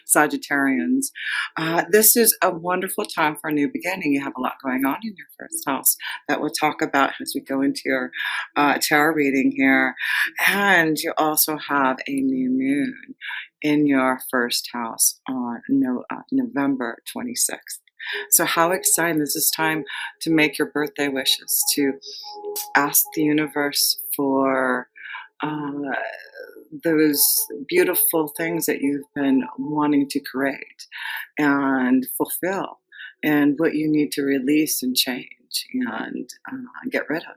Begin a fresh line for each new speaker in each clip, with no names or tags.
Sagittarians. This is a wonderful time for a new beginning. You have a lot going on in your first house that we'll talk about as we go into your tarot reading here. And you also have a new moon in your first house on November 26th. So how exciting. This is time to make your birthday wishes, to ask the universe for uh, those beautiful things that you've been wanting to create and fulfill, and what you need to release and change and get rid of.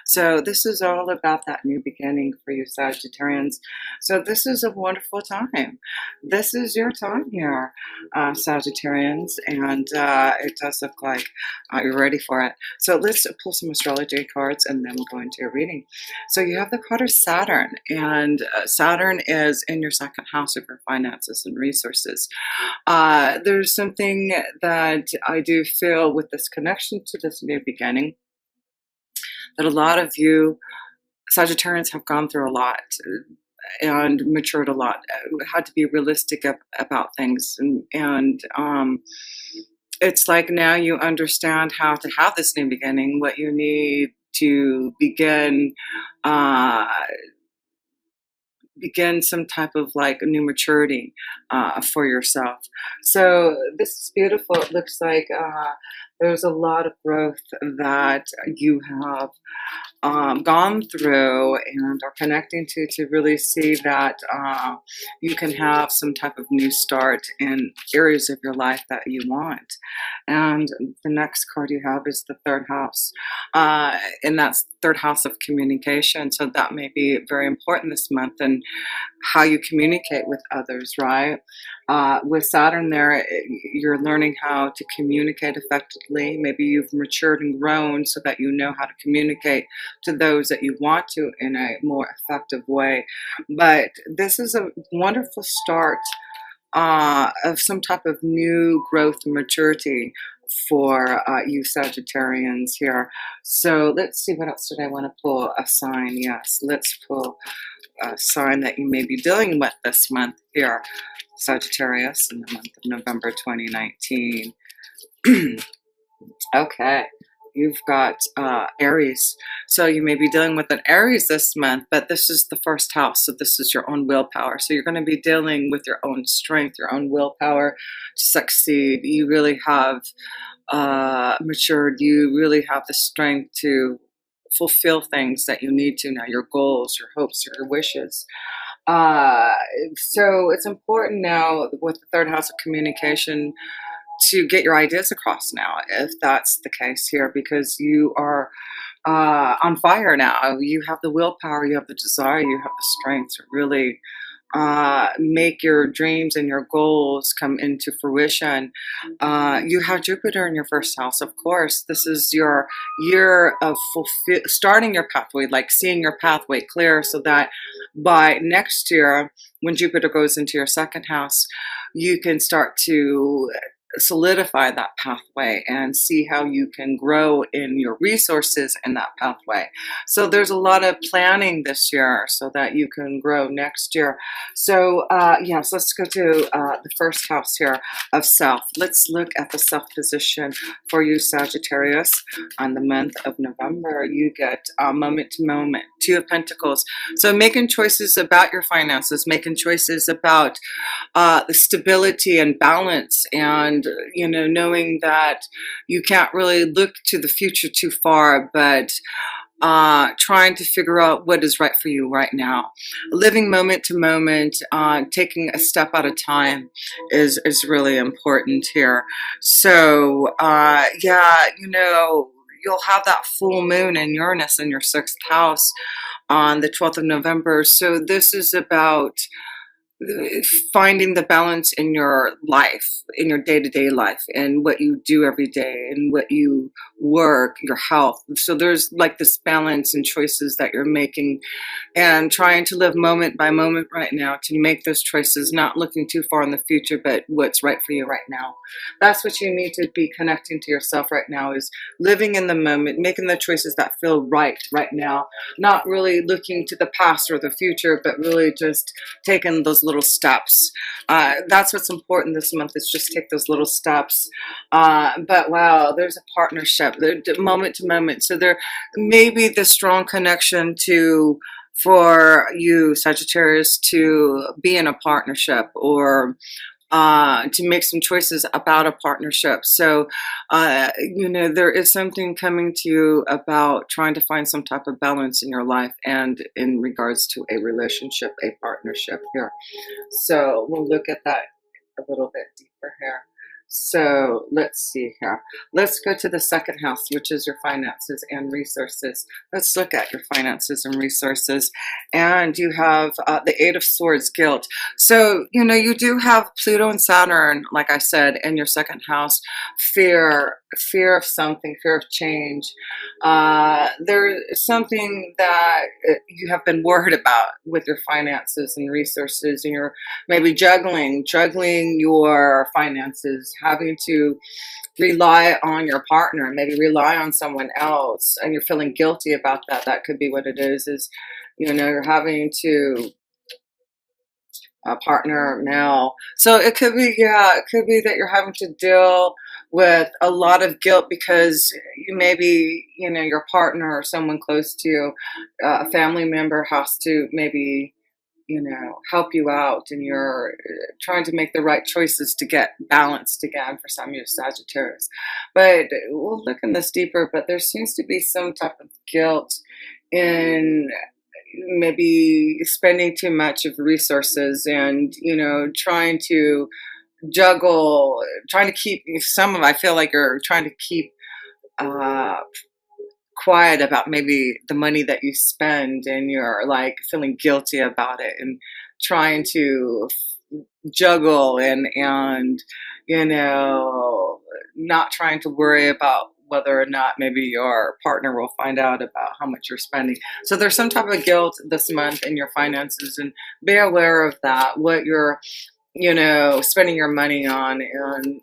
So this is all about that new beginning for you Sagittarians. So this is a wonderful time. This is your time here, Sagittarians, and it does look like you're ready for it. So let's pull some astrology cards and then we'll go into your reading. So you have the card of Saturn, and Saturn is in your second house of your finances and resources. There's something that I do feel with this connection to this new beginning, that a lot of you Sagittarians have gone through a lot and matured a lot, had to be realistic about things, and it's like now you understand how to have this new beginning, what you need to begin some type of like new maturity for yourself. So this is beautiful. It looks like there's a lot of growth that you have gone through and are connecting to really see that you can have some type of new start in areas of your life that you want. And the next card you have is the third house, and that's third house of communication. So that may be very important this month, and how you communicate with others, right? With Saturn there, you're learning how to communicate effectively. Maybe you've matured and grown so that you know how to communicate to those that you want to in a more effective way. But this is a wonderful start of some type of new growth and maturity for you Sagittarians here. So let's see, what else did I want to pull? A sign. Yes, let's pull a sign that you may be dealing with this month here, Sagittarius, in the month of November 2019. Okay, you've got Aries. So you may be dealing with an Aries this month, but this is the first house, so this is your own willpower. So you're going to be dealing with your own strength, your own willpower to succeed. You really have matured. You really have the strength to fulfill things that you need to now, your goals, your hopes, your wishes. So it's important now with the third house of communication to get your ideas across now, if that's the case here, because you are on fire now. You have the willpower, you have the desire, you have the strength to really make your dreams and your goals come into fruition. You have Jupiter in your first house, of course. This is your year of starting your pathway, like seeing your pathway clear, so that by next year, when Jupiter goes into your second house, you can start to solidify that pathway and see how you can grow in your resources in that pathway. So there's a lot of planning this year so that you can grow next year. So yes, let's go to the first house here of self. Let's look at the self position for you Sagittarius. On the month of November, you get moment to moment, Two of Pentacles. So making choices about your finances, making choices about the stability and balance, and knowing that you can't really look to the future too far, but trying to figure out what is right for you right now. Living moment to moment, taking a step at a time is really important here. So yeah, you'll have that full moon in Uranus in your sixth house on the 12th of November. So this is about finding the balance in your life, in your day-to-day life, and what you do every day, and what you work, your health. So there's like this balance and choices that you're making, and trying to live moment by moment right now to make those choices, not looking too far in the future, but what's right for you right now. That's what you need to be connecting to yourself right now, is living in the moment, making the choices that feel right now, not really looking to the past or the future, but really just taking those little steps. That's what's important this month, is just take those little steps. But wow, there's a partnership, moment to moment. So there may be the strong connection to, for you Sagittarius, to be in a partnership, or to make some choices about a partnership. So, there is something coming to you about trying to find some type of balance in your life and in regards to a relationship, a partnership here. So we'll look at that a little bit deeper here. So let's see here. Let's go to the second house, which is your finances and resources. Let's look at your finances and resources. And you have the Eight of Swords, guilt. So, you do have Pluto and Saturn, like I said, in your second house. Fear of something, fear of change. There is something that you have been worried about with your finances and resources, and you're maybe juggling your finances, having to rely on your partner, maybe rely on someone else, and you're feeling guilty about that. That could be what it is you're having to partner male. So it could be, yeah, it could be that you're having to deal with a lot of guilt because you maybe, your partner or someone close to you, a family member, has to maybe, help you out, and you're trying to make the right choices to get balanced again for some of your Sagittarius. But we'll look in this deeper, but there seems to be some type of guilt in maybe spending too much of resources, and trying to juggle, trying to keep some of, I feel like you're trying to keep uh quiet about maybe the money that you spend, and you're like feeling guilty about it, and trying to juggle, and not trying to worry about whether or not maybe your partner will find out about how much you're spending. So there's some type of guilt this month in your finances, and be aware of that, what you're spending your money on. And,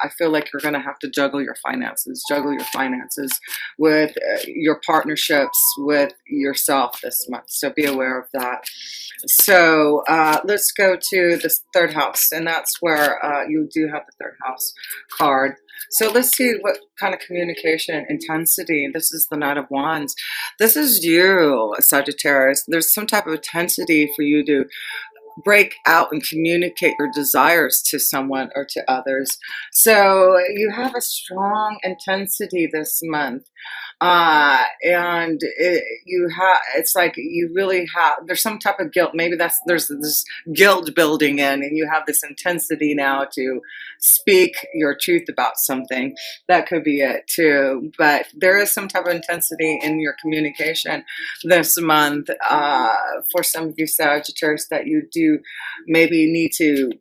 I feel like you're going to have to juggle your finances with your partnerships with yourself this month. So be aware of that. So let's go to the third house, and that's where you do have the third house card. So let's see what kind of communication intensity. This is the Knight of Wands. This is you, Sagittarius. There's some type of intensity for you to break out and communicate your desires to someone or to others. So you have a strong intensity this month. And it's like you really have, there's some type of guilt. Maybe there's this guilt building in, and you have this intensity now to speak your truth about something. That could be it too. But there is some type of intensity in your communication this month, for some of you Sagittarius, that you do maybe need to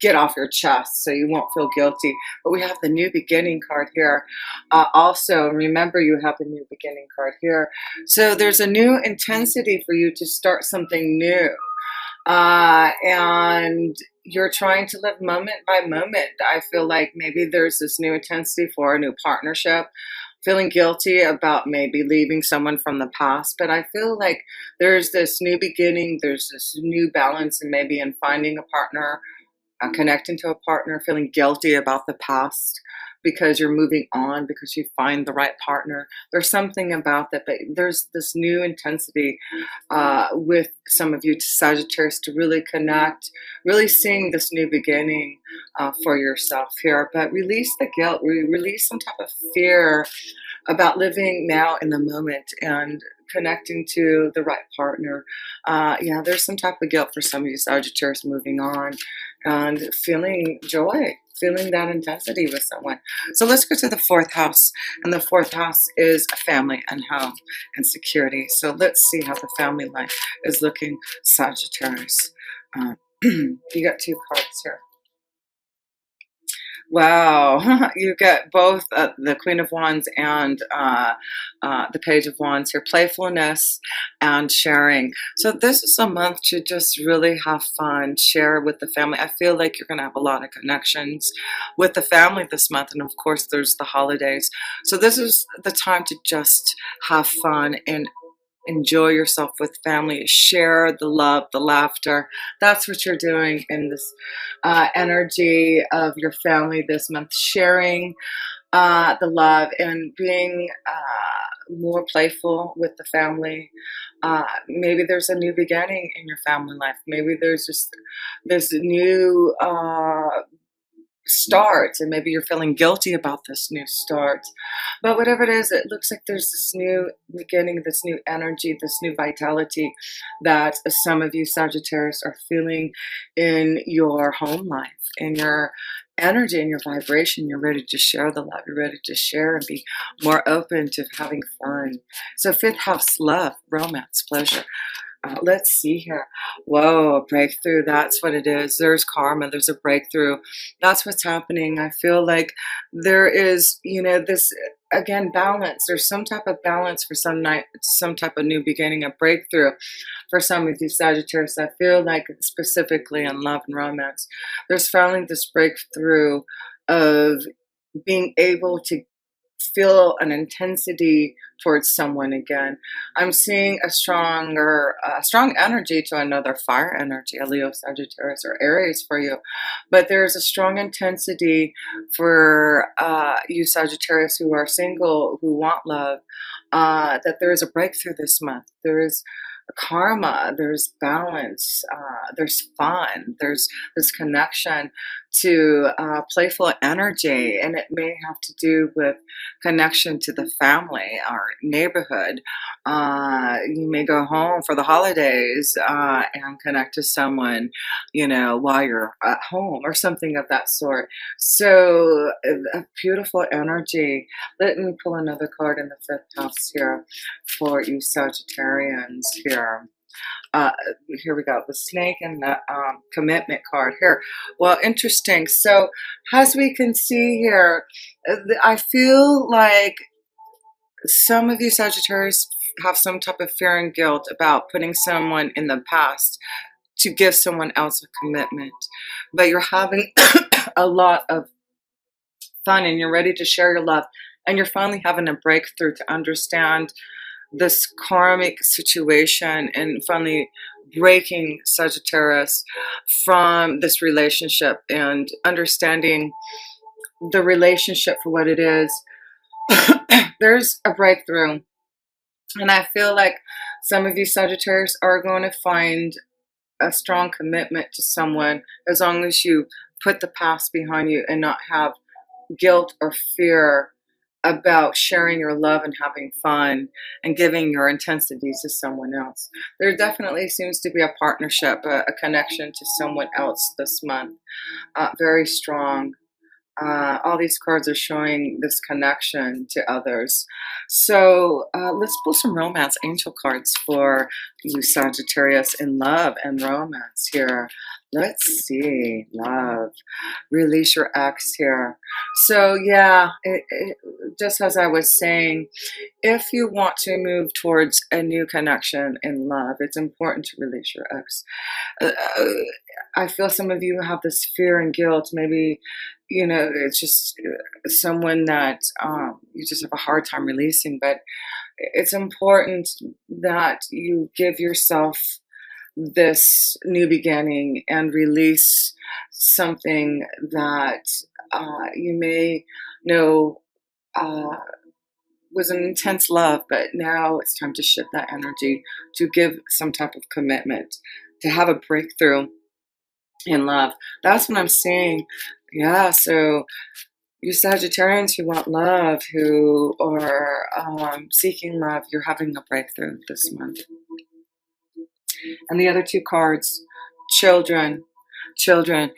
get off your chest so you won't feel guilty. But we have the new beginning card here. Also, remember, you have the new beginning card here. So there's a new intensity for you to start something new. And you're trying to live moment by moment. I feel like maybe there's this new intensity for a new partnership, feeling guilty about maybe leaving someone from the past. But I feel like there's this new beginning, there's this new balance, and maybe in finding a partner, connecting to a partner, feeling guilty about the past because you're moving on, because you find the right partner. There's something about that, but there's this new intensity with some of you Sagittarius to really connect, really seeing this new beginning for yourself here. But release the guilt, release some type of fear about living now in the moment and connecting to the right partner. Yeah, there's some type of guilt for some of you Sagittarius moving on and feeling joy, feeling that intensity with someone. So let's go to the fourth house. And the fourth house is family and home and security. So let's see how the family life is looking, Sagittarius. You got two cards here. Wow, you get both the Queen of Wands and the Page of Wands here. Playfulness and sharing. So this is a month to just really have fun, share with the family. I feel like you're going to have a lot of connections with the family this month. And of course, there's the holidays. So this is the time to just have fun and enjoy yourself with family, share the love, the laughter. That's what you're doing in this energy of your family this month, sharing the love and being more playful with the family. Maybe there's a new beginning in your family life. Maybe there's just this new start, and maybe you're feeling guilty about this new start. But whatever it is, it looks like there's this new beginning, this new energy, this new vitality that some of you Sagittarius are feeling in your home life, in your energy, in your vibration. You're ready to share the love. You're ready to share and be more open to having fun. So fifth house, love, romance, pleasure. Let's see here. Whoa, a breakthrough. That's what it is. There's karma. There's a breakthrough. That's what's happening. I feel like there is, this again balance. There's some type of balance for some night, some type of new beginning, a breakthrough for some of you Sagittarius. I feel like specifically in love and romance, there's finally this breakthrough of being able to feel an intensity towards someone again. I'm seeing a strong energy to another fire energy, a Leo, Sagittarius, or Aries for you. But there's a strong intensity for you Sagittarius who are single, who want love, that there is a breakthrough this month. There is karma, there's balance, there's fun, there's this connection to playful energy, and it may have to do with connection to the family or neighborhood. You may go home for the holidays and connect to someone, while you're at home or something of that sort. So, a beautiful energy. Let me pull another card in the fifth house here for you Sagittarians here. Here we go, the snake and the commitment card here. Well, interesting. So as we can see here, I feel like some of you Sagittarius have some type of fear and guilt about putting someone in the past to give someone else a commitment, but you're having a lot of fun and you're ready to share your love, and you're finally having a breakthrough to understand this karmic situation and finally breaking Sagittarius from this relationship and understanding the relationship for what it is. There's a breakthrough, and I feel like some of you Sagittarius are going to find a strong commitment to someone as long as you put the past behind you and not have guilt or fear about sharing your love and having fun and giving your intensity to someone else. There definitely seems to be a partnership, a connection to someone else this month. Very strong. All these cards are showing this connection to others. So let's pull some romance angel cards for you Sagittarius in love and romance here. Let's see, love. Release your ex here. So yeah, just as I was saying, if you want to move towards a new connection in love, it's important to release your ex. Uh, I feel some of you have this fear and guilt. Maybe, it's just someone that you just have a hard time releasing. But it's important that you give yourself this new beginning and release something that you may know was an intense love, but now it's time to shift that energy to give some type of commitment, to have a breakthrough in love. That's what I'm seeing. Yeah, so you Sagittarians who want love, who are seeking love, you're having a breakthrough this month. And the other two cards, children. Children.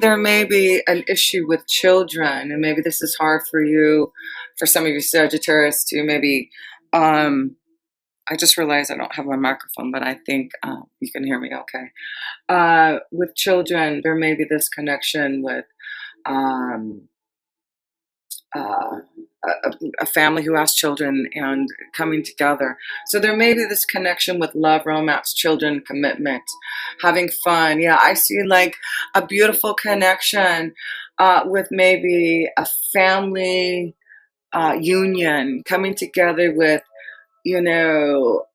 There may be an issue with children, and maybe this is hard for you, for some of you Sagittarius to maybe. I just realized I don't have my microphone, but I think you can hear me okay. With children, there may be this connection with uh, a family who has children and coming together. So there may be this connection with love, romance, children, commitment, having fun. Yeah, I see like a beautiful connection with maybe a family union coming together with, you know,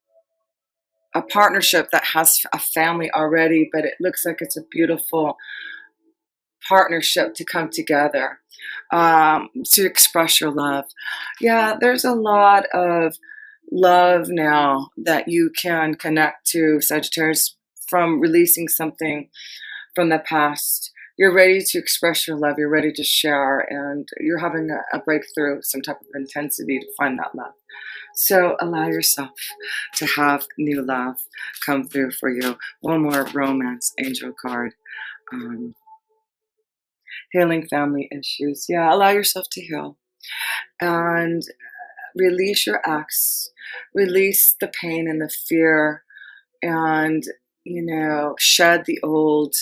a partnership that has a family already, but it looks like it's a beautiful partnership to come together, to express your love. Yeah, there's a lot of love now that you can connect to, Sagittarius, from releasing something from the past. You're ready to express your love, you're ready to share, and you're having a breakthrough, some type of intensity to find that love. So allow yourself to have new love come through for you. One more romance angel card. Um, Healing family issues. Yeah, allow yourself to heal and release your ex, release the pain and the fear, and shed the old.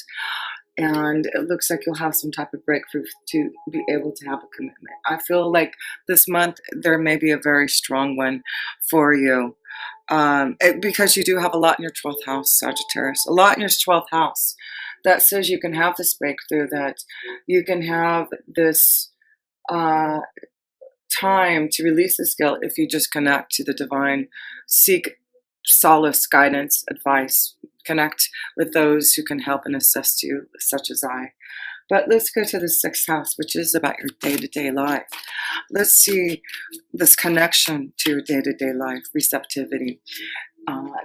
And it looks like you'll have some type of breakthrough to be able to have a commitment. I feel like this month there may be a very strong one for you, because you do have a lot in your 12th house, Sagittarius, a lot in your 12th house that says you can have this breakthrough, that you can have this uh, time to release this guilt if you just connect to the divine, seek solace, guidance, advice, connect with those who can help and assist you, such as I. But let's go to the 6th house, which is about your day-to-day life. Let's see this connection to your day-to-day life, receptivity.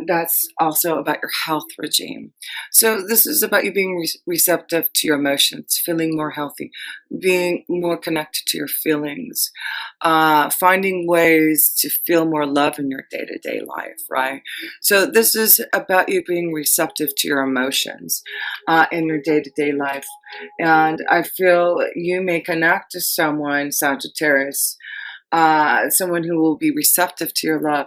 That's also about your health regime. So this is about you being receptive to your emotions, feeling more healthy, being more connected to your feelings, finding ways to feel more love in your day-to-day life, right? So this is about you being receptive to your emotions in your day-to-day life. And I feel you may connect to someone, Sagittarius, someone who will be receptive to your love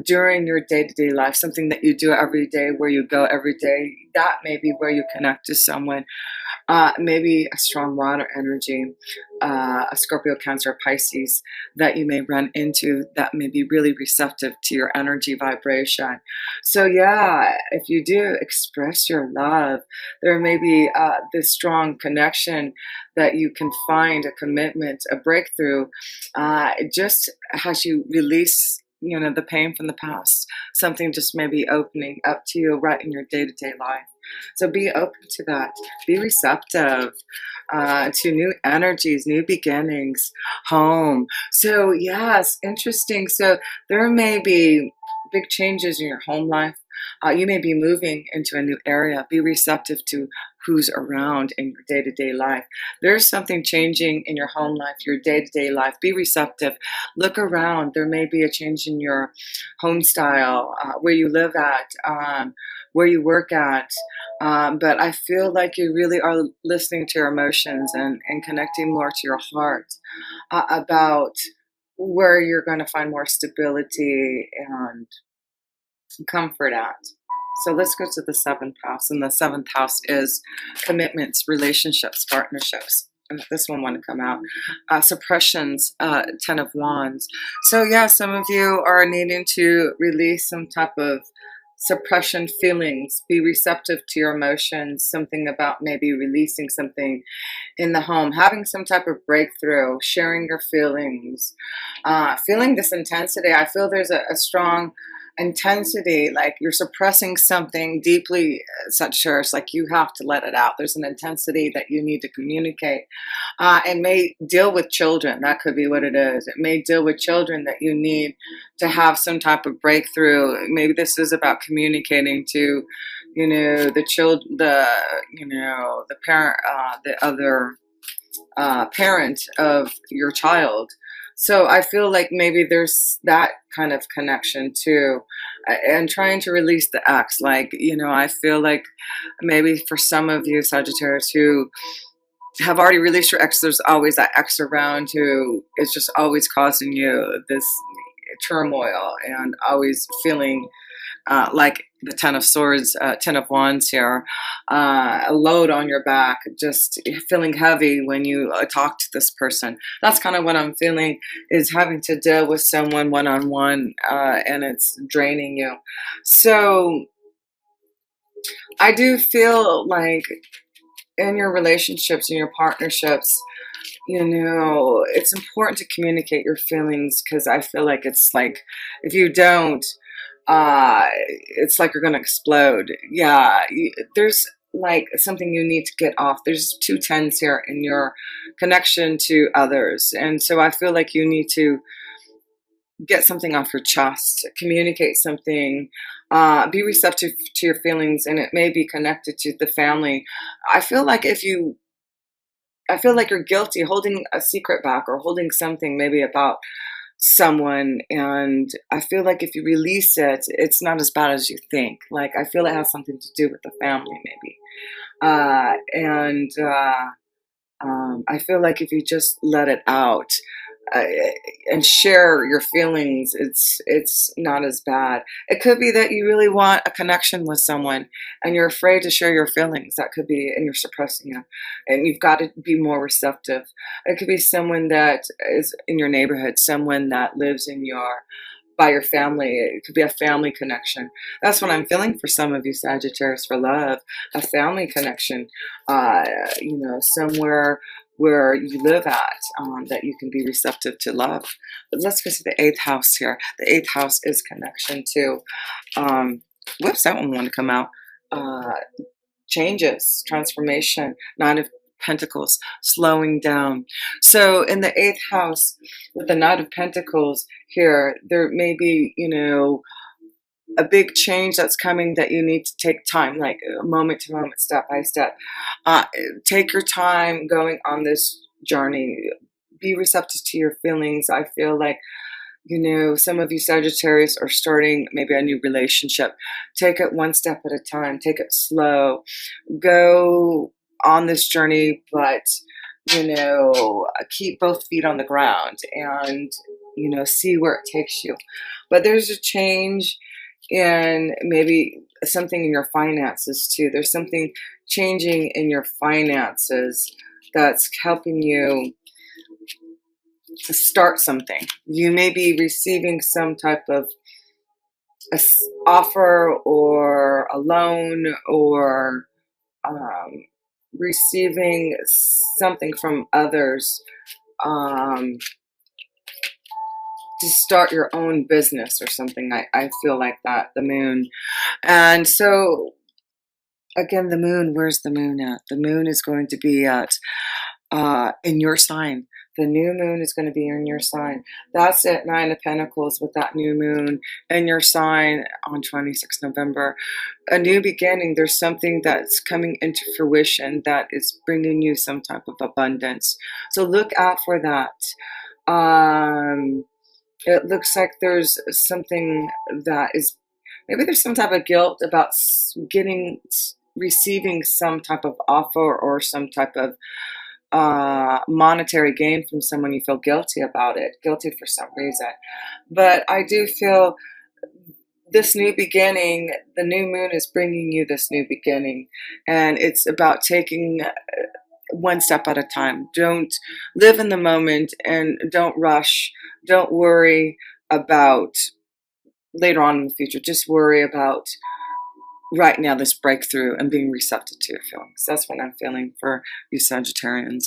during your day-to-day life, something that you do every day, where you go every day. That may be where you connect to someone. Maybe a strong water energy, a Scorpio, Cancer, Pisces that you may run into that may be really receptive to your energy vibration. So yeah, if you do express your love, there may be this strong connection that you can find, a commitment, a breakthrough, just as you release the pain from the past. Something just may be opening up to you right in your day-to-day life. So be open to that. Be receptive to new energies, new beginnings, home. So yes, interesting. So there may be big changes in your home life. You may be moving into a new area. Be receptive to who's around in your day-to-day life. There's something changing in your home life, your day-to-day life. Be receptive. Look around. There may be a change in your home style, where you live at, where you work at. But I feel like you really are listening to your emotions and connecting more to your heart about where you're going to find more stability and comfort at. So let's go to the 7th house. And the 7th house is commitments, relationships, partnerships. And this one want to come out. Suppressions, 10 of Wands. So yeah, some of you are needing to release some type of suppression feelings. Be receptive to your emotions. Something about maybe releasing something in the home, having some type of breakthrough, sharing your feelings, feeling this intensity. I feel there's a strong intensity, like you're suppressing something deeply, such as like you have to let it out. There's an intensity that you need to communicate. It may deal with children. That could be what it is. It may deal with children that you need to have some type of breakthrough. Maybe this is about communicating to, the child, the parent, the other parent of your child. So I feel like maybe there's that kind of connection too, and trying to release the ex. Like, I feel like maybe for some of you Sagittarius who have already released your ex, there's always that ex around who is just always causing you this turmoil and always feeling like the 10 of Swords, 10 of Wands here, a load on your back, just feeling heavy when you talk to this person. That's kind of what I'm feeling, is having to deal with someone one-on-one, and it's draining you. So I do feel like in your relationships, in your partnerships, it's important to communicate your feelings, because I feel like it's like if you don't, it's like you're gonna explode. Yeah, there's like something you need to get off. There's two tens here in your connection to others, and so I feel like you need to get something off your chest, communicate something, be receptive to your feelings, and it may be connected to the family. I feel like if you I feel like you're guilty holding a secret back or holding something maybe about someone, and I feel like if you release it, it's not as bad as you think. Like, I feel it has something to do with the family maybe. And I feel like if you just let it out, uh, and share your feelings, it's not as bad. It could be that you really want a connection with someone and you're afraid to share your feelings. That could be, and you're suppressing it, and you've got to be more receptive. It could be someone that is in your neighborhood, someone that lives in your by your family. It could be a family connection. That's what I'm feeling for some of you Sagittarius for love, a family connection. Uh, somewhere where you live at, that you can be receptive to love. But let's go to the eighth house here. The eighth house is connection to, whoops, that one wanted to come out. Uh, Changes, transformation, Nine of Pentacles, slowing down. So in the eighth house with the Knight of Pentacles here, there may be, a big change that's coming that you need to take time, like moment to moment, step by step. Uh, Take your time going on this journey. Be receptive to your feelings. I feel like, some of you Sagittarius are starting maybe a new relationship. Take it one step at a time. Take it slow. Go on this journey, but keep both feet on the ground and see where it takes you. But there's a change in maybe something in your finances too. There's something changing in your finances that's helping you to start something. You may be receiving some type of offer or a loan, or um, receiving something from others, um, to start your own business or something. I feel like that, the moon. And so, again, the moon, where's the moon at? The moon is going to be at in your sign. The new moon is going to be in your sign. That's it, Nine of Pentacles with that new moon in your sign on 26 November. A new beginning. There's something that's coming into fruition that is bringing you some type of abundance. So look out for that. It looks like there's something that is, maybe there's some type of guilt about receiving some type of offer or some type of monetary gain from someone. You feel guilty about it, guilty for some reason. But I do feel this new beginning, the new moon is bringing you this new beginning, and it's about taking one step at a time. Don't live in the moment and don't rush. Don't worry about later on in the future. Just worry about right now, this breakthrough and being receptive to your feelings. That's what I'm feeling for you Sagittarians.